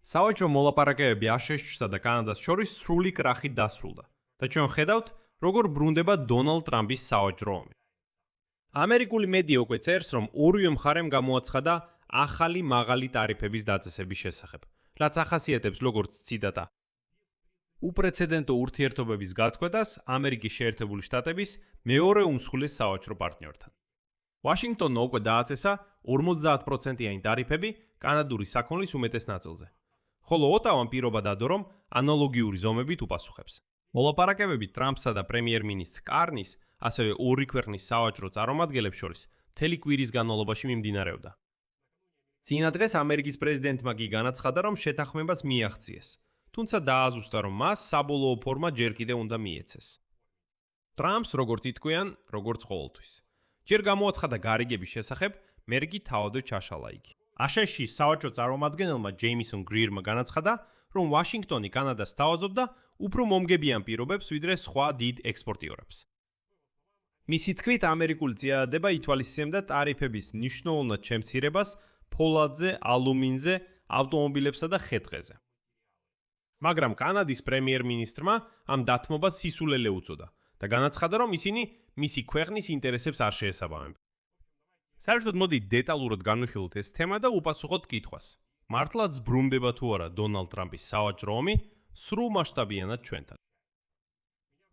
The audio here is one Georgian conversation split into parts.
სავაჭრო მოლაპარაკებები აშშ-სა და კანადას შორის სრული კრახით დასრულდა და ჩვენ ხედავთ, როგორ ბრუნდება დონალდ ტრამპის სავაჭრო ომი. ამერიკული მედია უკვე წერს, რომ ორივე მხარემ გამოაცხადა ახალი მაღალი ტარიფების დაწესების შესახებ, რაც ახასიათებს როგორც ციტატა უპრეცედენტო ურთიერთობების გაწყვეტას ამერიკის შეერთებული შტატების მეორე უმსხვილეს სავაჭრო პარტნიორთან. ვაშინგტონმა უკვე დააწესა 50%-იანი ტარიფები კანადური საქონლის უმეტეს ნაწილზე, ხოლო ოტავამ პირობა დადო, რომ ანალოგიური ზომებით უპასუხებს. მოლაპარაკებები ტრამპსა და პრემიერ-მინისტრ კარნის, ასევე ორი ქვეყნის სავაჭრო წარმომადგენლებს შორის მთელი კვირის განმავლობაში მიმდინარეობდა. წინა დღეს ამერიკის პრეზიდენტმა კი განაცხადა, რომ შეთანხმებას მიაღწიეს, თუმცა დააზუსტა, რომ მას საბოლოო ფორმა ჯერ კიდევ უნდა მიეცეს. ტრამპს როგორც იტყვიან, როგორც ყოველთვის. ჯერ გამოაცხადა გარიგების შესახებ, მერე კი თავადვე ჩაშალა იგი. აშშ-ის სავაჭრო წარმომადგენელმა ჯეიმისონ გრირმა განაცხადა, რომ ვაშინგტონი კანადას სთავაზობდა უფრო მომგებიან პირობებს, ვიდრე სხვა დიდ ექსპორტიორებს. მისი თქმით, ამერიკული წინადადება ითვალისწინებდა ტარიფების მნიშვნელოვნად შემცირებას ფოლადზე, ალუმინზე, ავტომობილებსა და ხე-ტყეზე. მაგრამ კანადის პრემიერ-მინისტრმა ამ დათმობას სისულელე უწოდა და განაცხადა, რომ ისინი მისი ქვეყნის ინტერესებს არ შეესაბამებენ. საერთოდ მოდი დეტალურად განვიხილოთ ეს თემა და უპასუხოთ კითხვას. მართლაც ბრუნდება თუ არა დონალდ ტრამპის სავაჭრო ომი სრულმასშტაბიანად ჩვენთან.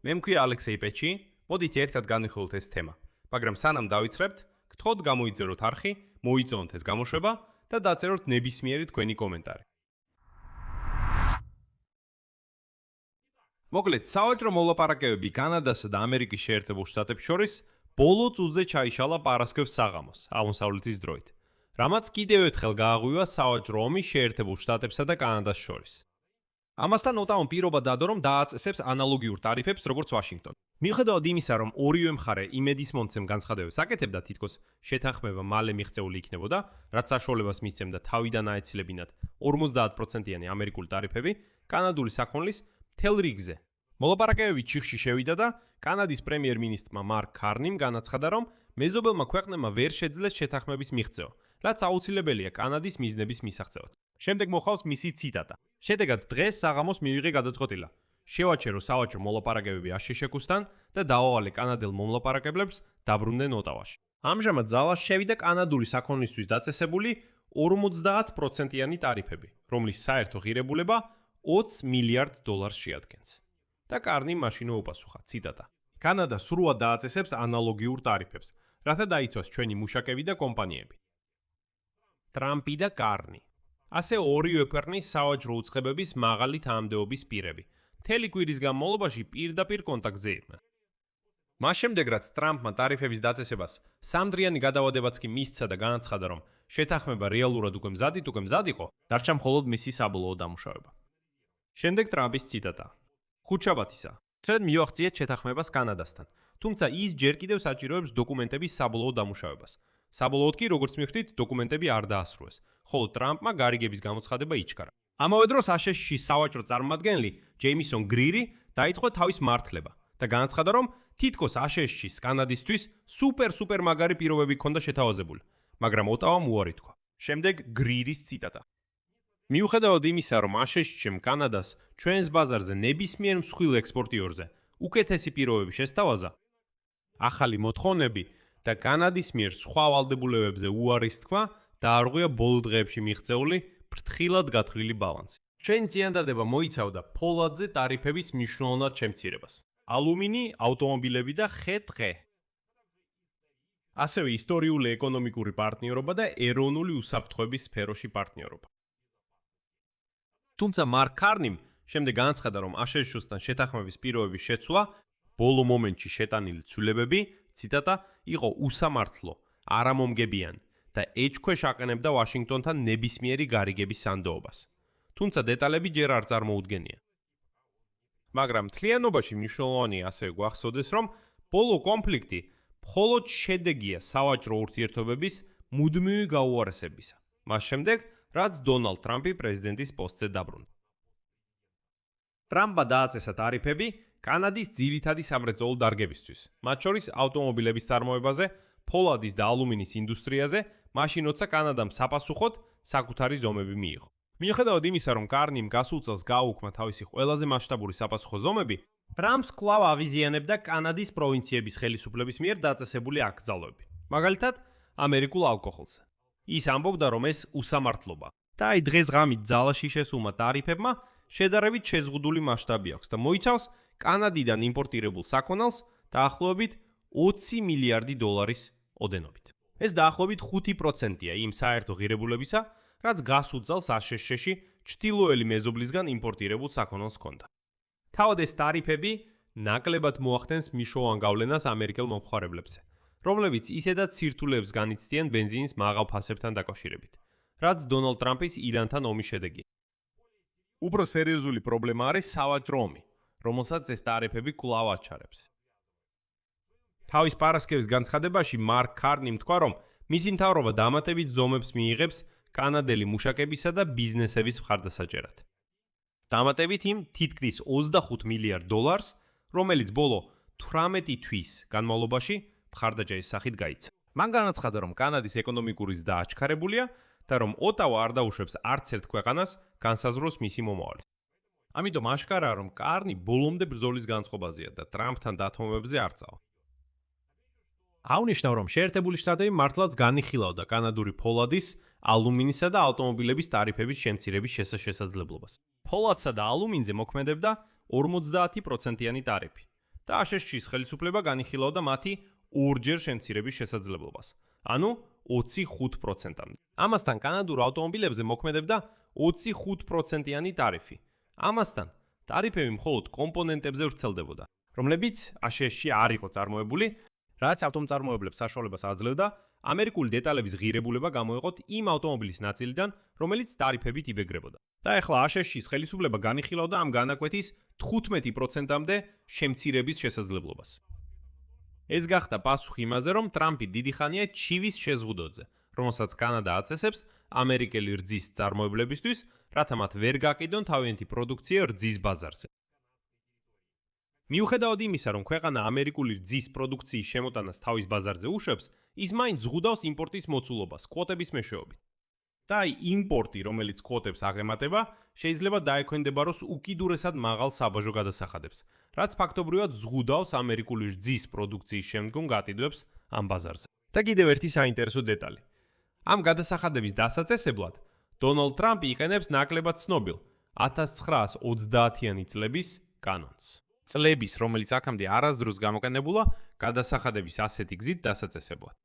მე მქვია ალექსეი პეჩი, მოდით ერთად განვიხილოთ ეს თემა, მაგრამ სანამ დავიწყებთ, გთხოვთ გამოიწეროთ არხი, მოიწონოთ ეს გამოშვება და დაწეროთ ნებისმიერი თქვენი კომენტარი. მოკლედ, სავაჭრო მოლაპარაკებები კანადასა და ამერიკის შეერთებულ შტატებს შორის ბოლო წუთზე ჩაიშალა პარასკევს საღამოს, აღმოსავლეთის დროით, რამაც კიდევ ერთხელ გააღვივა სავაჭრო ომი შეერთებულ შტატებსა და კანადას შორის. ამასთან ოტავამ პირობა დადო, რომ დააწესებს ანალოგიურ ტარიფებს, როგორც ვაშინგტონი. მიუხედავად იმისა, რომ ორივე მხარე იმედის მომცემ განცხადებებს აკეთებდა, თითქოს შეთანხმება მალე მიღწეული იქნებოდა, რაც საშუალებას მისცემდა თავიდან აეცილებინათ 50%-იანი ამერიკული ტარიფები კანადური საქონლის მთელ რიგზე. მოლაპარაკებები ჩიხში შევიდა და კანადის პრემიერ-მინისტრმა მარკ კარნიმ განაცხადა, რომ მეზობელმა ქვეყნებმა ვერ შეძლეს შეთანხმების მიღწევა, რაც აუცილებელია კანადის მიზნების მისაღწევად. შემდეგ მოხავს მისი ციტატა. შედეგად დღეს საღამოს მივიღე გადაწყვეტილა. შევაჩერო სავაჭრო მოლაპარაკებები აშშ-სთან და დავავალე კანადელ მომლაპარაკებლებს დაბრუნდნენ ოტავაში. ამჟამად ძალაში შევიდა კანადური საქონლისთვის დაწესებული 50%-იანი ტარიფები, რომლის საერთო ღირებულება $20 მილიარდ შეადგენს. და კარნიმ მაშინვე უპასუხა, ციტატა. კანადა სრულად დააწესებს ანალოგიურ ტარიფებს, რათა დაიცვას ჩვენი მუშაკები და კომპანიები. ტრამპი და კარნი. ასე ორივე ქვეყნის სავაჭრო უწყებების მაღალი თანამდებობის პირები მთელი კვირის განმავლობაში პირდაპირ კონტაქტზე იყვნენ. მას შემდეგ, რაც ტრამპმა ტარიფების დაწესებას სამდრიანი გადავადებაც კი მისცა და განაცხადა, რომ შეთანხმება რეალურად უკვე მზად იყო, დარჩა მხოლოდ მისი საბოლოო დამუშავება. შემდეგ ტრამპის ციტატა. ხუთშაბათისა, ჩვენ მივახციეთ შეთანხმებას კანადასთან, თუმცა ის ჯერ კიდევ საჭიროებს დოკუმენტების საბოლოო დამუშავებას. საბოლოოდ კი, როგორც მივხვდით, დოკუმენტები არ დაასრულეს, ხოლო ტრამპმა გარიგების გამოცხადება იჩქარა. ამავე დროს აშშ-ის სავაჭრო წარმომადგენელი ჯეიმისონ გრირი დაიწყო თავის მართლება და განაცხადა, რომ თითქოს აშშ-ის კანადისთვის სუპერ მაგარი პირობები ჰქონდა შეთავაზებული, მაგრამ ოტავამ უარი თქვა. შემდეგ გრირის ციტატა. მიუხედავად იმისა, რომ აშშ-მ კანადას ჩვენს ბაზარზე ნებისმიერ მსხვილ ექსპორტიორზე უკეთესი პირობები შესთავაზა, ახალი მოთხოვნები და კანადის მიერ სხვა ვალდებულებებზე უარის თქვა დაარღვია ბოლო დღეებში მიღწეული ფრთხილად გათვლილი ბალანსი. ჩვენი წინადადება მოიცავდა ფოლადზე ტარიფების მნიშვნელოვნად შემცირებას, ალუმინი, ავტომობილები და ხე-ტყე. ასევე ისტორიული ეკონომიკური პარტნიორობა და ეროვნული უსაფრთხოების სფეროში პარტნიორობა. თუმცა მარკ კარნიმ შემდეგ განაცხადა, რომ აშშ-სთან შეთანხმების პირობების შეცვლა, ბოლო მომენტში შეტანილი ცვლილებები, ციტატა, იყო უსამართლო, არამომგებიანი და ეჭქვეშ აყენებდა ვაშინგტონთან ნებისმიერი გარიგების სანდოობას. თუმცა დეტალები ჯერ არ წარმოუდგენია. მაგრამ მთლიანობაში მნიშვნელოვანია ასევე გვახსოვდეს, რომ ბოლო კონფლიქტი მხოლოდ შედეგია სავაჭრო ურთიერთობების მუდმივი გაუარესებისა, მას შემდეგ, რაც დონალდ ტრამპი პრეზიდენტის პოსტზე დაბრუნდა. ტრამპმა დააწესა ტარიფები კანადის ძირითადი სამრეწველო დარგებისთვის, მათ შორის ავტომობილების წარმოებაზე, ფოლადის და ალუმინის ინდუსტრიაზე, მაშინ როცა კანადამ საპასუხოდ საკუთარი ზომები მიიღო. მიუხედავად იმისა, რომ კარნიმ გასულ წელს გააუქმა თავისი ყველაზე მასშტაბური საპასუხო ზომები, ტრამპს კვლავ ავიზიანებდა კანადის პროვინციების ხელისუფლების მიერ დაწესებული აკრძალვები. მაგალითად, ამერიკულ ალკოჰოლზე. ის ამბობდა, რომ ეს უსამართლობა. და აი დღეს ღამით ძალაში შესულმა ტარიფებმა შედარებით შეზღუდული მასშტაბი აქვს და მოიცავს კანადიდან იმპორტირებულ საქონელს დაახლოებით 20 მილიარდი დოლარის ოდენობით. ეს დაახლოებით 5%-ია იმ საერთო ღირებულებისა, რაც გასულ წელს ASH-ში ჩრდილოელი მეზობლისგან იმპორტირებულ საქონელს ჰქონდა. თავად ეს ტარიფები ნაკლებად მოახდენს მნიშვნელოვან გავლენას ამერიკელ მომხმარებლებზე, რომლებიც ისედაც სირთულეებს განიცდიან ბენზინის მაღალ ფასებთან დაკავშირებით, რაც დონალდ ტრამპის ირანთან ომის შედეგია. უფრო სერიოზული პრობლემა არის სავაჭრო ომი, რომელსაც ეს ტარიფები კვლავ აჩარებს. თავის პარასკევის განცხადებაში მარკ კარნიმ თქვა, რომ მისი მთავრობა დამატებით ზომებს მიიღებს კანადელი მუშაკებისა და ბიზნესების მხარდასაჭერად. დამატებით იმ თითქმის 25 მილიარდ დოლარს, რომელიც ბოლო 18 თვის განმავლობაში მხარდაჭერის სახით გაიცა. მან განაცხადა, რომ კანადის ეკონომიკური ზრდა აჩქარებულია და რომ ოტავა არ დაუშვებს არც ერთ ქვეყანას განსაზღვროს მისი მომავალი. ამიტომ აშკარაა, რომ კარნი ბოლომდე ბრძოლის განწყობაზეა და ტრამპთან დათმობებზე არ წავა. აღნიშნავ, რომ შეერთებული შტატები მართლაც განიხილავდა კანადური ფოლადის, ალუმინისა და ავტომობილების ტარიფების შემცირების შესაძლებლობას. ფოლადსა და ალუმინზე მოქმედებდა 50%-იანი ტარიფი და ASH-ის ხელისუფლება განიხილავდა მათი ორჯერ შემცირების შესაძლებლობას, ანუ 25%-მდე. ამასთან კანადურ ავტომობილებზე მოქმედებდა 25%-იანი ტარიფი. ამასთან ტარიფები მხოლოდ კომპონენტებზე ვრცელდებოდა, რომლებიც ASH-ში არ იყო წარმოებული, რაც ავტომწარმოებლებს საშუალებას აძლევდა ამერიკული დეტალების ღირებულება გამოეყოთ იმ ავტომობილის ნაწილიდან, რომელიც ტარიფებით იბეგრებოდა. და ახლა ASH-ის ხელისუფლება განიხილავდა ამ განაკვეთის 15%-მდე შემცირების შესაძლებლობას. ეს გახდა პასუხი იმაზე, რომ ტრამპი დიდი ხანია ჩივის შეზღუდოძე, რომელსაც კანადა აწესებს ამერიკელი რძის წარმოებლებისთვის, რათა მათ ვერ გაკიდონ თავიანთი პროდუქცია რძის ბაზარზე. მიუხედავად იმისა, რომ ქვეყანა ამერიკული რძის პროდუქციის შემოტანას თავის ბაზარზე უშვებს, ის მაინც ზღუდავს იმპორტის მოცულობას კვოტების მეშვეობით. და აი იმპორტი, რომელიც კვოტებს აღემატება, შეიძლება დაექვემდებაროს უკიდურესად მაღალ საბაჟო გადასახადებს, რაც ფაქტობრივად ზღუდავს ამერიკული რძის პროდუქციის შემდგომ გატიდვებს ამ ბაზარზე. და კიდევ ერთი საინტერესო დეტალი. ამ გადასახადების დასაწესებლად დონალდ ტრამპი იყენებს ნაკლებად ცნობილ 1930-იანი წლების კანონს. წლების, რომელიც აქამდე არასდროს გამოყენებულა გადასახადების ასეთი გზით დასაწესებლად.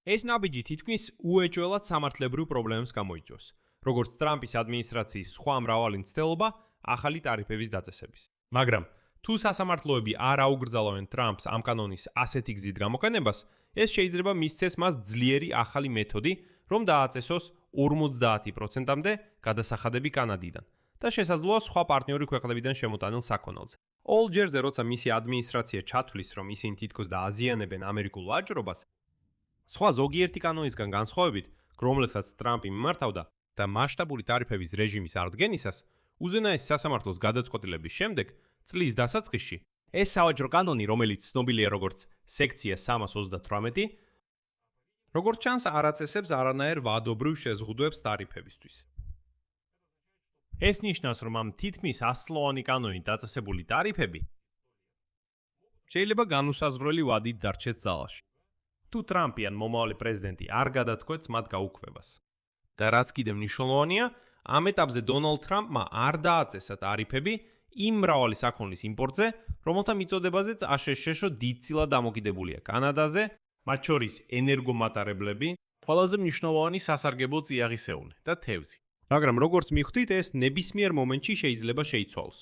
ეს ნაბიჯი თითქმის უეჭველად სამართლებრივ პრობლემებს გამოიწვევს, როგორც ტრამპის ადმინისტრაციის სხვა მრავალი მცდელობა ახალი ტარიფების დაწესების. მაგრამ თუ სასამართლოები არ აუგრძალავენ ტრამპს ამ კანონის ასეთი გზით გამოყენებას, ეს შეიძლება მისცეს მას ძლიერი ახალი მეთოდი, რომ დააწესოს 50%-მდე გადასახადები კანადიდან და შესაძლოა სხვა პარტნიორი ქვეყნებიდან შემოტანილ საქონელზე. All-ჯერზე, როცა მისი ადმინისტრაცია ჩათვლის, რომ ისინი თითქოს დააზიანებენ ამერიკულ ვაჭრობას, სხვა ზოგიერთი კანონისგან განსხვავებით, რომლებსაც ტრამპი მიმართავდა და მასშტაბური ტარიფების რეჟიმის აღდგენისას, უზენაესი სასამართლოს გადაწყვეტილების შემდეგ, წლის დასაწყისში, ეს სავაჭრო კანონი, რომელიც ცნობილია როგორც სექცია 328, როგორც ჩანს, არ აწესებს არანაირ ვადობრივ შეზღუდვებს ტარიფებისთვის. ეს ნიშნავს, რომ ამ თითქმის 100-ლოვანი კანონით დაწესებული ტარიფები შეიძლება განუსაზღვრელი ვადით დარჩეს ძალაში. თუ ტრამპი ან მომავალი პრეზიდენტი არ გადათქვეთს მათ გაუქმებას. და რაც კიდევ მნიშვნელოვანია, ამ ეტაპზე დონალდ ტრამპმა არ დააწესა ტარიფები იმ მრავალი საქონლის იმპორტზე, რომელთა მიწოდებაზეც ASH-შო დიდწილად დამოკიდებულია კანადაზე, მათ შორის ენერგომატარებლები, ყველაზე მნიშვნელოვანი სასარგებლო წიაღისეული და თევზი. მაგრამ როგორც მიხვდით, ეს ნებისმიერ მომენტში შეიძლება შეიცვალოს.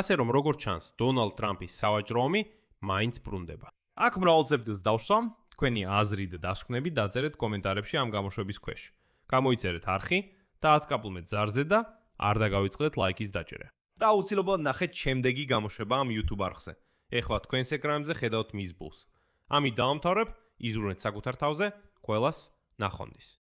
ასე რომ როგორც ჩანს, დონალდ ტრამპის სავაჭრო ომი მაინც ბრუნდება. აქ მრავალწებდილს დავსვამ, თქვენი აზრი და დასკვნები დაწერეთ კომენტარებში ამ გამოშვების ქვეშ. გამოიწერეთ არხი და აწკაპლმეთ ზარზე და არ დაგავიწყდეთ ლაიკის დაჭერა. და აუცილებლად ნახეთ შემდეგი გამოშვება ამ YouTube არხზე. ეხლა თქვენს ეკრანებზე ხედავთ მის ბულს. ამით დავამთავრებ, იზრუნეთ საკუთარ თავზე, ყველას ნახვამდის.